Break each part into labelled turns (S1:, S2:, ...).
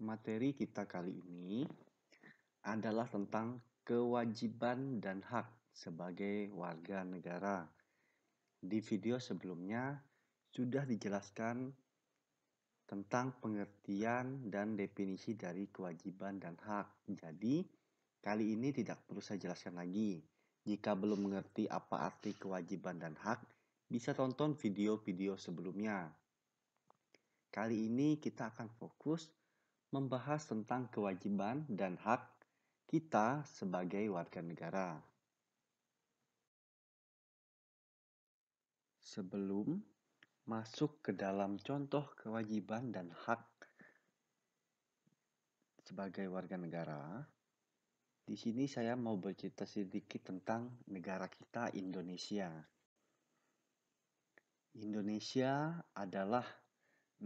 S1: Materi kita kali ini adalah tentang kewajiban dan hak sebagai warga negara. Di video sebelumnya sudah dijelaskan tentang pengertian dan definisi dari kewajiban dan hak. Jadi, kali ini tidak perlu saya jelaskan lagi. Jika belum mengerti apa arti kewajiban dan hak, bisa tonton video-video sebelumnya. Kali ini kita akan fokus membahas tentang kewajiban dan hak kita sebagai warga negara. Sebelum masuk ke dalam contoh kewajiban dan hak sebagai warga negara, di sini saya mau bercerita sedikit tentang negara kita, Indonesia. Indonesia adalah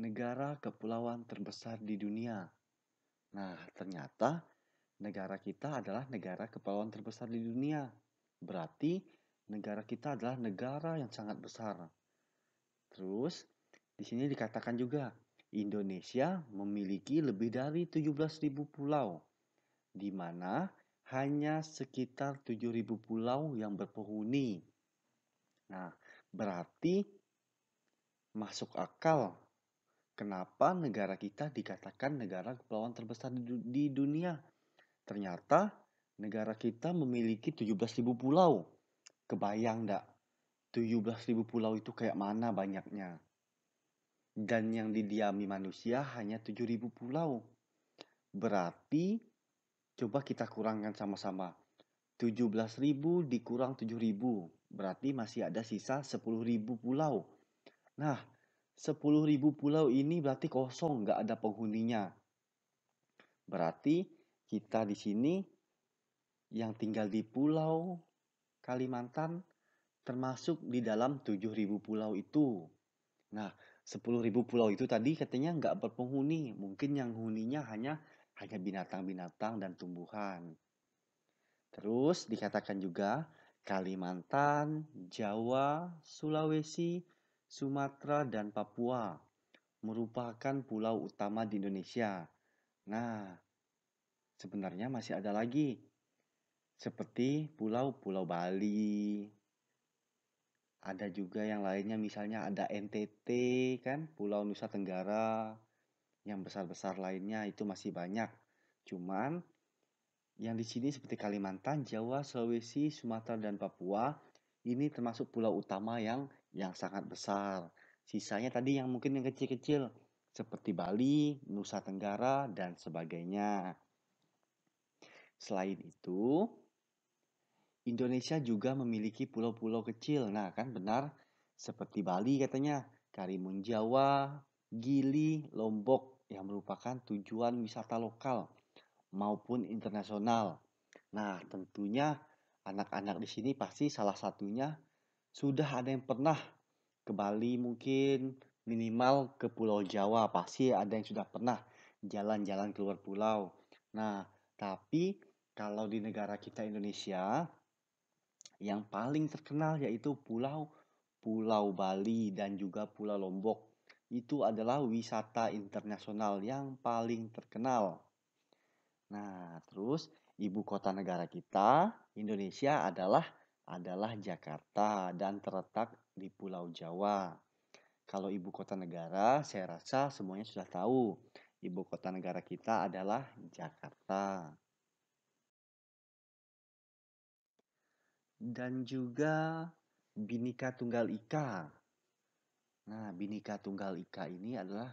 S1: negara kepulauan terbesar di dunia. Nah, ternyata negara kita adalah negara kepulauan terbesar di dunia. Berarti negara kita adalah negara yang sangat besar. Terus, di sini dikatakan juga, Indonesia memiliki lebih dari 17.000 pulau, di mana hanya sekitar 7.000 pulau yang berpenghuni. Nah, berarti masuk akal kenapa negara kita dikatakan negara kepulauan terbesar di dunia. Ternyata negara kita memiliki 17.000 pulau. Kebayang enggak? 17.000 pulau itu kayak mana banyaknya? Dan yang didiami manusia hanya 7.000 pulau. Berarti, coba kita kurangkan sama-sama. 17.000 dikurang 7.000. Berarti masih ada sisa 10.000 pulau. Nah, 10.000 pulau ini berarti kosong, nggak ada penghuninya. Berarti kita di sini yang tinggal di Pulau Kalimantan termasuk di dalam 7.000 pulau itu. Nah, 10.000 pulau itu tadi katanya nggak berpenghuni. Mungkin yang huninya hanya binatang-binatang dan tumbuhan. Terus dikatakan juga Kalimantan, Jawa, Sulawesi, Sumatera, dan Papua merupakan pulau utama di Indonesia. Nah, sebenarnya masih ada lagi. Seperti Pulau Bali. Ada juga yang lainnya, misalnya ada NTT kan, Pulau Nusa Tenggara. Yang besar-besar lainnya itu masih banyak. Cuman yang di sini seperti Kalimantan, Jawa, Sulawesi, Sumatera, dan Papua ini termasuk pulau utama yang sangat besar. Sisanya tadi yang mungkin yang kecil-kecil seperti Bali, Nusa Tenggara, dan sebagainya. Selain itu, Indonesia juga memiliki pulau-pulau kecil. Nah, kan benar seperti Bali katanya, Karimun Jawa, Gili, Lombok yang merupakan tujuan wisata lokal maupun internasional. Nah, tentunya anak-anak di sini pasti salah satunya sudah ada yang pernah ke Bali, mungkin minimal ke Pulau Jawa, pasti ada yang sudah pernah jalan-jalan keluar pulau. Nah, tapi kalau di negara kita Indonesia, yang paling terkenal yaitu Pulau Bali dan juga Pulau Lombok. Itu adalah wisata internasional yang paling terkenal. Nah, terus ibu kota negara kita, Indonesia adalah Jakarta dan terletak di Pulau Jawa. Kalau ibu kota negara, saya rasa semuanya sudah tahu. Ibu kota negara kita adalah Jakarta. Dan juga Bhinneka Tunggal Ika. Nah, Bhinneka Tunggal Ika ini adalah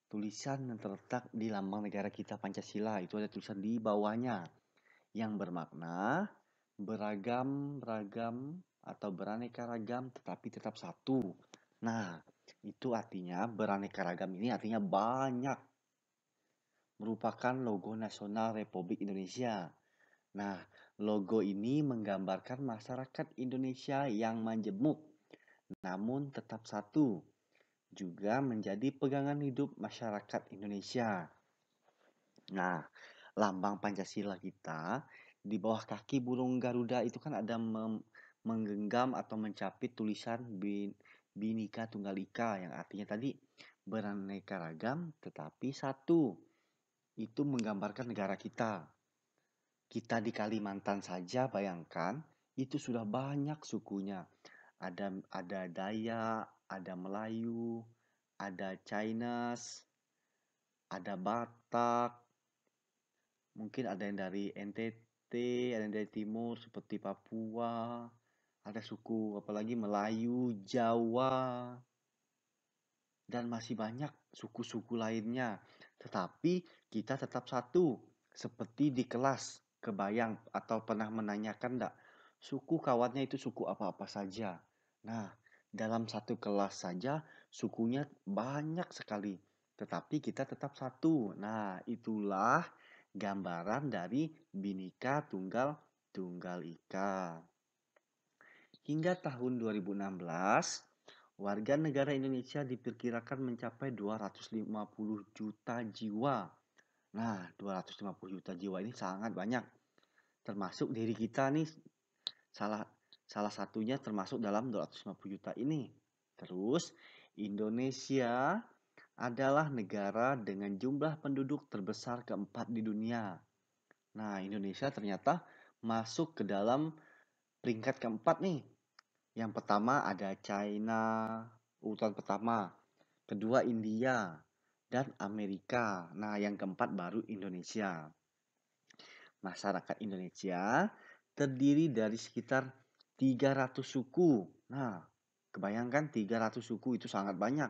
S1: tulisan yang terletak di lambang negara kita Pancasila. Itu ada tulisan di bawahnya yang bermakna beragam-ragam atau beraneka ragam tetapi tetap satu. Nah, itu artinya beraneka ragam ini artinya banyak. Merupakan logo nasional Republik Indonesia. Nah, logo ini menggambarkan masyarakat Indonesia yang majemuk namun tetap satu. Juga menjadi pegangan hidup masyarakat Indonesia. Nah, lambang Pancasila kita di bawah kaki burung Garuda itu kan ada menggenggam atau mencapit tulisan Bhinneka Tunggal Ika yang artinya tadi beraneka ragam tetapi satu. itu menggambarkan negara kita. Kita di Kalimantan saja bayangkan itu sudah banyak sukunya. Ada Dayak, ada Melayu, ada Chinese, ada Batak, mungkin ada yang dari NTT, ada yang dari timur seperti Papua, ada suku apalagi Melayu, Jawa, dan masih banyak suku-suku lainnya. Tetapi kita tetap satu, seperti di kelas. Kebayang atau pernah menanyakan enggak? Suku kawannya itu suku apa-apa saja. Nah, dalam satu kelas saja sukunya banyak sekali. Tetapi kita tetap satu. Nah, itulah gambaran dari Bhinneka Tunggal Tunggal Ika. Hingga tahun 2016, warga negara Indonesia diperkirakan mencapai 250 juta jiwa. Nah, 250 juta jiwa ini sangat banyak. Termasuk diri kita nih, salah salah satunya termasuk dalam 250 juta ini. Terus, Indonesia adalah negara dengan jumlah penduduk terbesar keempat di dunia. Nah, Indonesia ternyata masuk ke dalam peringkat keempat nih. Yang pertama ada China, urutan pertama. Kedua India dan Amerika. Nah, yang keempat baru Indonesia. Masyarakat Indonesia terdiri dari sekitar 300 suku. Nah, kebayangkan 300 suku itu sangat banyak.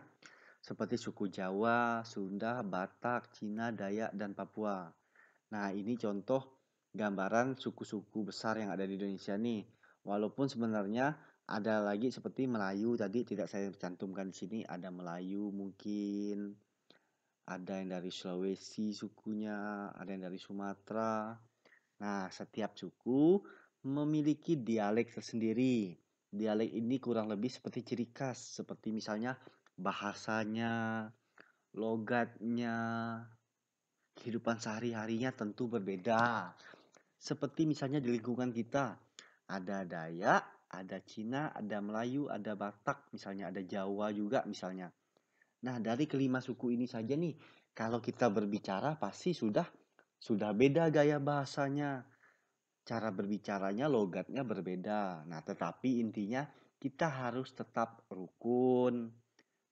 S1: Seperti suku Jawa, Sunda, Batak, Cina, Dayak, dan Papua. Nah, ini contoh gambaran suku-suku besar yang ada di Indonesia nih. Walaupun sebenarnya ada lagi seperti Melayu tadi tidak saya cantumkan di sini. Ada Melayu mungkin, ada yang dari Sulawesi sukunya, ada yang dari Sumatera. Nah, setiap suku memiliki dialek tersendiri. Dialek ini kurang lebih seperti ciri khas, seperti misalnya bahasanya, logatnya, kehidupan sehari-harinya tentu berbeda. Seperti misalnya di lingkungan kita, ada Dayak, ada Cina, ada Melayu, ada Batak, misalnya ada Jawa juga misalnya. Nah, dari kelima suku ini saja nih, kalau kita berbicara pasti sudah beda gaya bahasanya. Cara berbicaranya, logatnya berbeda. Nah, tetapi intinya kita harus tetap rukun,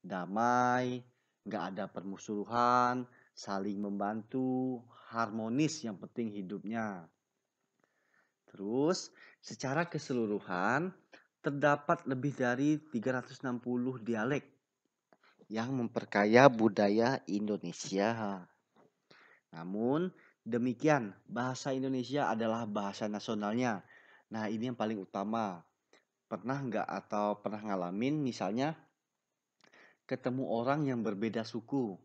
S1: damai, nggak ada permusuhan, saling membantu, harmonis yang penting hidupnya. Terus, secara keseluruhan, terdapat lebih dari 360 dialek yang memperkaya budaya Indonesia. Namun, demikian, bahasa Indonesia adalah bahasa nasionalnya. Nah, ini yang paling utama. Pernah nggak atau pernah ngalamin misalnya ketemu orang yang berbeda suku?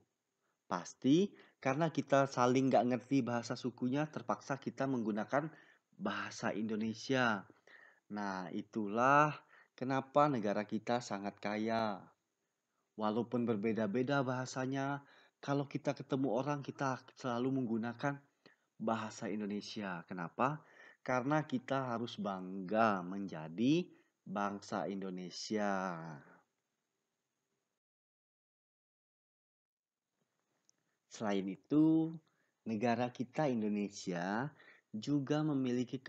S1: Pasti karena kita saling nggak ngerti bahasa sukunya, terpaksa kita menggunakan bahasa Indonesia. Nah, itulah kenapa negara kita sangat kaya. Walaupun berbeda-beda bahasanya, kalau kita ketemu orang, kita selalu menggunakan bahasa Indonesia. Kenapa? Karena kita harus bangga menjadi bangsa Indonesia. Selain itu, negara kita Indonesia juga memiliki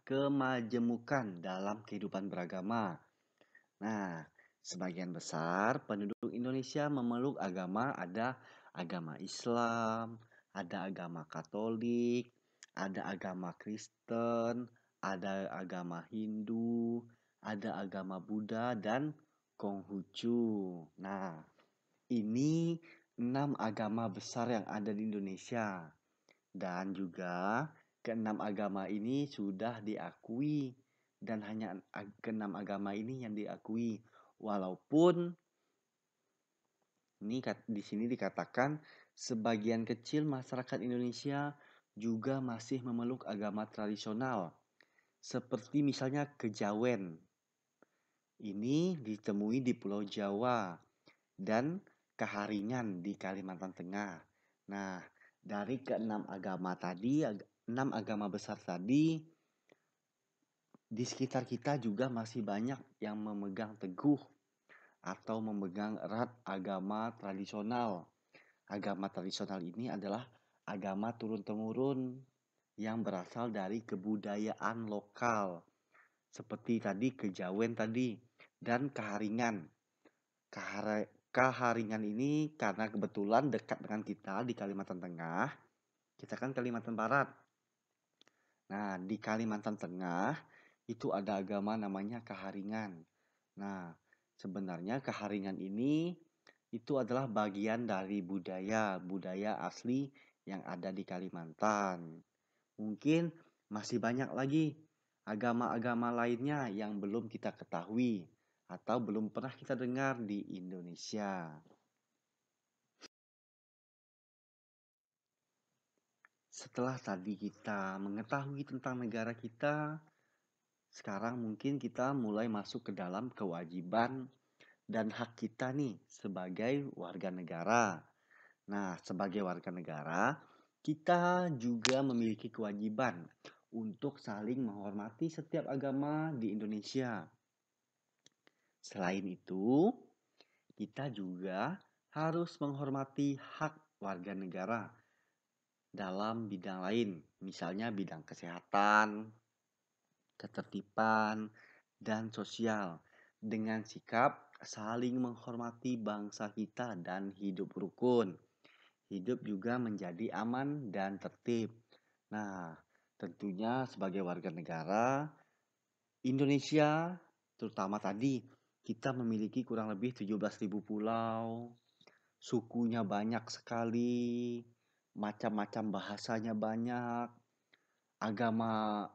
S1: kemajemukan dalam kehidupan beragama. Nah, sebagian besar penduduk Indonesia memeluk agama, ada agama Islam, ada agama Katolik, ada agama Kristen, ada agama Hindu, ada agama Buddha, dan Konghucu. Nah, ini 6 agama besar yang ada di Indonesia. Dan juga keenam agama ini sudah diakui. Dan hanya keenam agama ini yang diakui. Walaupun ini di sini dikatakan sebagian kecil masyarakat Indonesia juga masih memeluk agama tradisional. Seperti misalnya kejawen. Ini ditemui di Pulau Jawa dan keharingan di Kalimantan Tengah. Nah, dari keenam agama tadi, 6 agama besar tadi, di sekitar kita juga masih banyak yang memegang teguh atau memegang erat agama tradisional. Agama tradisional ini adalah agama turun-temurun yang berasal dari kebudayaan lokal. Seperti tadi kejawen tadi dan keharingan. Keharingan ini karena kebetulan dekat dengan kita di Kalimantan Tengah. Kita kan Kalimantan Barat. Nah, di Kalimantan Tengah itu ada agama namanya Keharingan. Nah, sebenarnya Keharingan ini itu adalah bagian dari budaya asli yang ada di Kalimantan. Mungkin masih banyak lagi agama-agama lainnya yang belum kita ketahui atau belum pernah kita dengar di Indonesia. Setelah tadi kita mengetahui tentang negara kita, sekarang mungkin kita mulai masuk ke dalam kewajiban dan hak kita nih sebagai warga negara. Nah, sebagai warga negara, kita juga memiliki kewajiban untuk saling menghormati setiap agama di Indonesia. Selain itu, kita juga harus menghormati hak warga negara dalam bidang lain, misalnya bidang kesehatan, ketertiban, dan sosial, dengan sikap saling menghormati bangsa kita dan hidup rukun. Hidup juga menjadi aman dan tertib. Nah, tentunya sebagai warga negara Indonesia, terutama tadi, kita memiliki kurang lebih 17.000 pulau, sukunya banyak sekali, macam-macam bahasanya banyak,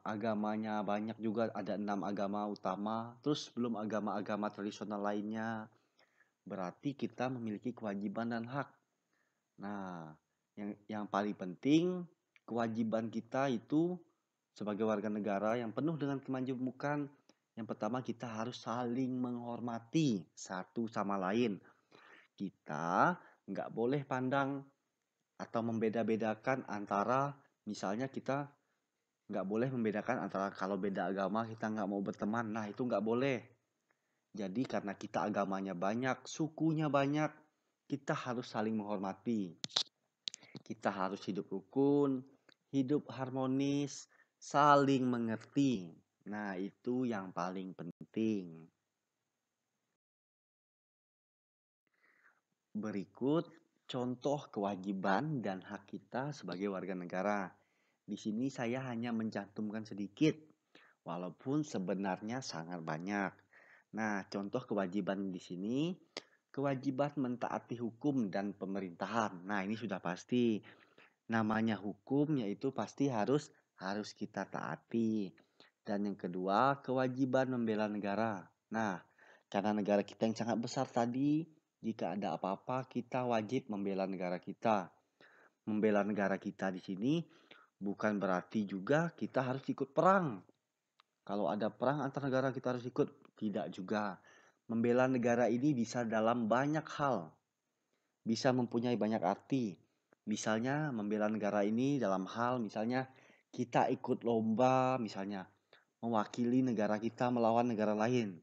S1: agamanya banyak juga, ada 6 agama utama, terus belum agama-agama tradisional lainnya. Berarti kita memiliki kewajiban dan hak. Nah, yang paling penting kewajiban kita itu sebagai warga negara yang penuh dengan kemajemukan. Yang pertama kita harus saling menghormati satu sama lain. Kita nggak boleh pandang atau membeda-bedakan antara misalnya kita nggak boleh membedakan antara kalau beda agama kita nggak mau berteman. Nah itu nggak boleh. Jadi karena kita agamanya banyak, sukunya banyak, kita harus saling menghormati. Kita harus hidup rukun, hidup harmonis, saling mengerti. Nah, itu yang paling penting. Berikut contoh kewajiban dan hak kita sebagai warga negara. Di sini saya hanya mencantumkan sedikit, walaupun sebenarnya sangat banyak. Nah, contoh kewajiban di sini, kewajiban mentaati hukum dan pemerintahan. Nah, ini sudah pasti. Namanya hukum yaitu pasti harus kita taati. Dan yang kedua, kewajiban membela negara. Nah, karena negara kita yang sangat besar tadi, jika ada apa-apa kita wajib membela negara kita. Membela negara kita di sini bukan berarti juga kita harus ikut perang. Kalau ada perang antar negara kita harus ikut, tidak juga. Membela negara ini bisa dalam banyak hal, bisa mempunyai banyak arti. Misalnya membela negara ini dalam hal misalnya kita ikut lomba misalnya mewakili negara kita melawan negara lain.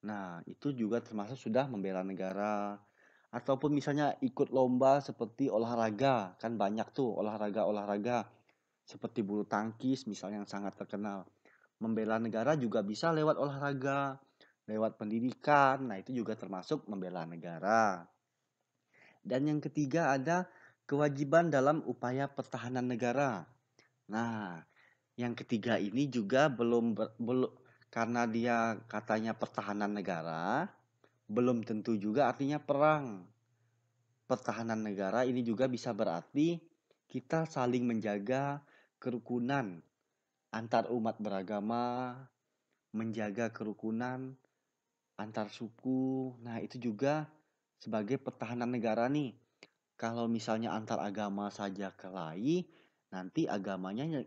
S1: Nah, itu juga termasuk sudah membela negara. Ataupun misalnya ikut lomba seperti olahraga, kan banyak tuh olahraga-olahraga seperti bulu tangkis misalnya yang sangat terkenal. Membela negara juga bisa lewat olahraga, lewat pendidikan. Nah, itu juga termasuk membela negara. Dan yang ketiga ada kewajiban dalam upaya pertahanan negara. Nah, yang ketiga ini juga belum karena dia katanya pertahanan negara, belum tentu juga artinya perang. Pertahanan negara ini juga bisa berarti kita saling menjaga kerukunan antar umat beragama, menjaga kerukunan antar suku. Nah, itu juga sebagai pertahanan negara nih. Kalau misalnya antar agama saja kelahi, nanti agamanya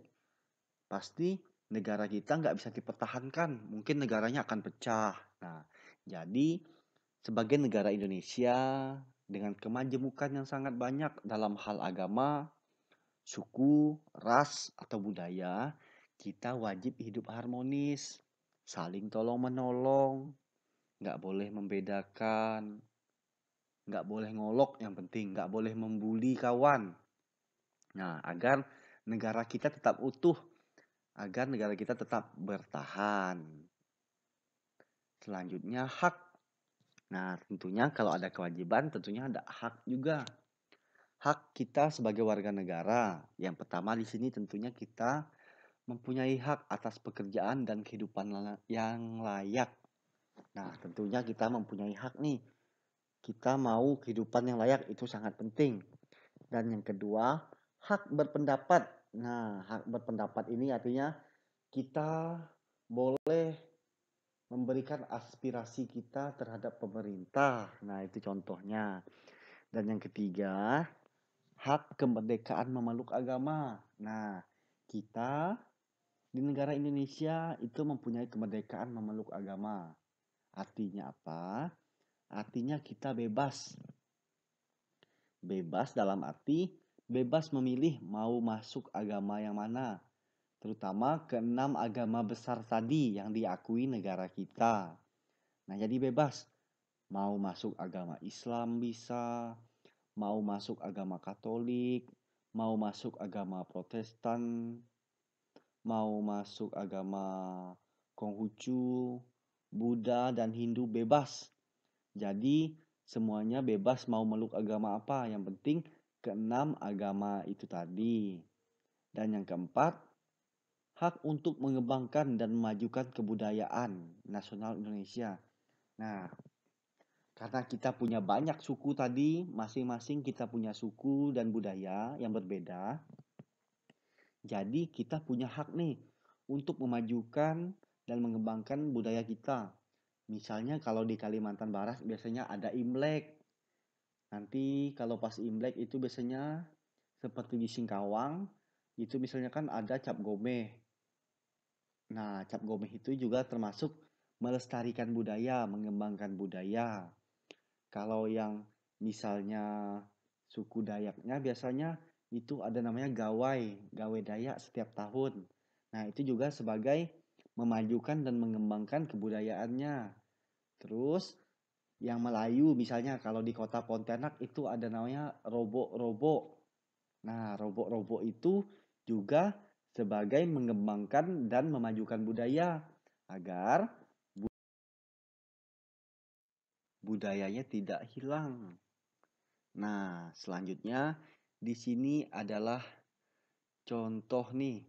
S1: pasti negara kita nggak bisa dipertahankan. Mungkin negaranya akan pecah. Nah, jadi sebagai negara Indonesia dengan kemajemukan yang sangat banyak dalam hal agama, suku, ras, atau budaya, kita wajib hidup harmonis, saling tolong-menolong, nggak boleh membedakan, nggak boleh ngolok yang penting, nggak boleh membuli kawan. Nah, agar negara kita tetap utuh, agar negara kita tetap bertahan. Selanjutnya hak. Nah, tentunya kalau ada kewajiban, tentunya ada hak juga. Hak kita sebagai warga negara. Yang pertama di sini tentunya kita mempunyai hak atas pekerjaan dan kehidupan yang layak. Nah, tentunya kita mempunyai hak nih. Kita mau kehidupan yang layak itu sangat penting. Dan yang kedua, hak berpendapat. Nah, hak berpendapat ini artinya kita boleh memberikan aspirasi kita terhadap pemerintah. Nah, itu contohnya. Dan yang ketiga, hak kemerdekaan memeluk agama. Nah, kita di negara Indonesia itu mempunyai kemerdekaan memeluk agama. Artinya apa? Artinya kita bebas. Bebas dalam arti bebas memilih mau masuk agama yang mana. Terutama keenam agama besar tadi yang diakui negara kita. Nah, jadi bebas. Mau masuk agama Islam bisa, mau masuk agama Katolik, mau masuk agama Protestan, mau masuk agama Konghucu, Buddha, dan Hindu bebas. Jadi semuanya bebas mau meluk agama apa. Yang penting keenam agama itu tadi. Dan yang keempat, hak untuk mengembangkan dan memajukan kebudayaan nasional Indonesia. Nah, karena kita punya banyak suku tadi, masing-masing kita punya suku dan budaya yang berbeda. Jadi kita punya hak nih untuk memajukan dan mengembangkan budaya kita. Misalnya kalau di Kalimantan Barat biasanya ada Imlek. Nanti kalau pas Imlek itu biasanya seperti di Singkawang, itu misalnya kan ada Cap Gomeh. Nah, Cap Gomeh itu juga termasuk melestarikan budaya, mengembangkan budaya. Kalau yang misalnya suku Dayaknya biasanya itu ada namanya gawai, gawai Dayak setiap tahun. Nah, itu juga sebagai memajukan dan mengembangkan kebudayaannya. Terus yang Melayu misalnya kalau di kota Pontianak itu ada namanya robok-robok. Nah, robok-robok itu juga sebagai mengembangkan dan memajukan budaya agar budayanya tidak hilang. Nah, selanjutnya di sini adalah contoh nih.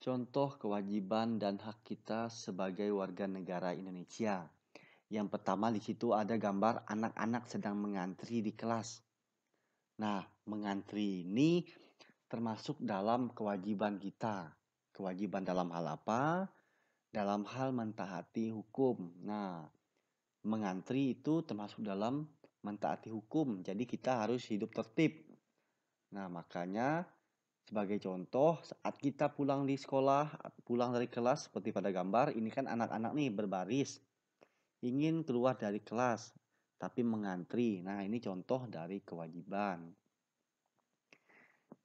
S1: Contoh kewajiban dan hak kita sebagai warga negara Indonesia. Yang pertama di situ ada gambar anak-anak sedang mengantri di kelas. Nah, mengantri ini termasuk dalam kewajiban kita. Kewajiban dalam hal apa? Dalam hal mentaati hukum. Nah, mengantri itu termasuk dalam mentaati hukum. Jadi kita harus hidup tertib. Nah, makanya sebagai contoh saat kita pulang di sekolah, pulang dari kelas seperti pada gambar, ini kan anak-anak nih berbaris ingin keluar dari kelas tapi mengantri. Nah, ini contoh dari kewajiban.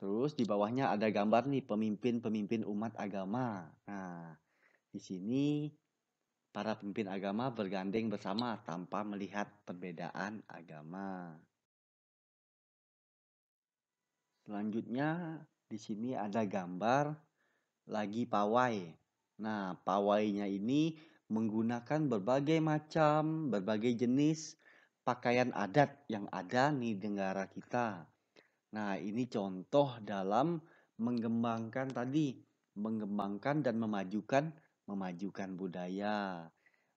S1: Terus di bawahnya ada gambar nih pemimpin-pemimpin umat agama. Nah, di sini para pemimpin agama bergandeng bersama tanpa melihat perbedaan agama. Selanjutnya di sini ada gambar lagi pawai. Nah, pawainya ini menggunakan berbagai macam, berbagai jenis pakaian adat yang ada di negara kita. Nah, ini contoh dalam mengembangkan tadi, mengembangkan dan memajukan budaya.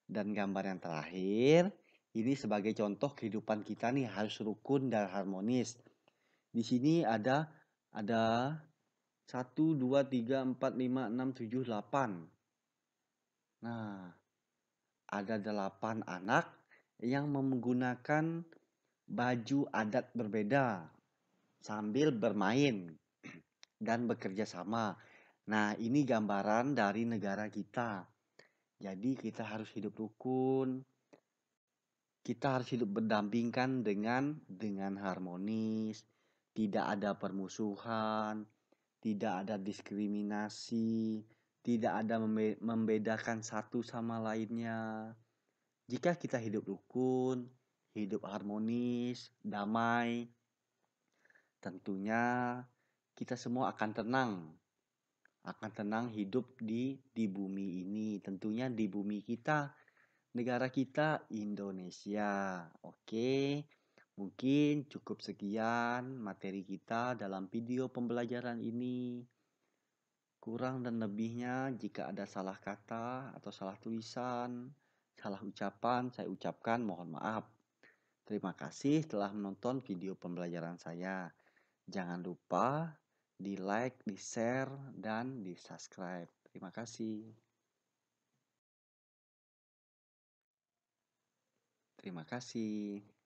S1: Dan gambar yang terakhir, ini sebagai contoh kehidupan kita nih harus rukun dan harmonis. Di sini ada 1, 2, 3, 4, 5, 6, 7, 8. Nah, ada 8 anak yang menggunakan baju adat berbeda sambil bermain dan bekerja sama. Nah, ini gambaran dari negara kita. Jadi kita harus hidup rukun, kita harus hidup berdampingan dengan harmonis, tidak ada permusuhan, tidak ada diskriminasi, tidak ada membedakan satu sama lainnya. Jika kita hidup rukun, hidup harmonis, damai, tentunya kita semua akan tenang hidup di bumi ini, tentunya di bumi kita, negara kita Indonesia. Oke, mungkin cukup sekian materi kita dalam video pembelajaran ini. Kurang dan lebihnya jika ada salah kata atau salah tulisan, salah ucapan, saya ucapkan mohon maaf. Terima kasih telah menonton video pembelajaran saya. Jangan lupa di like, di share, dan di subscribe. Terima kasih. Terima kasih.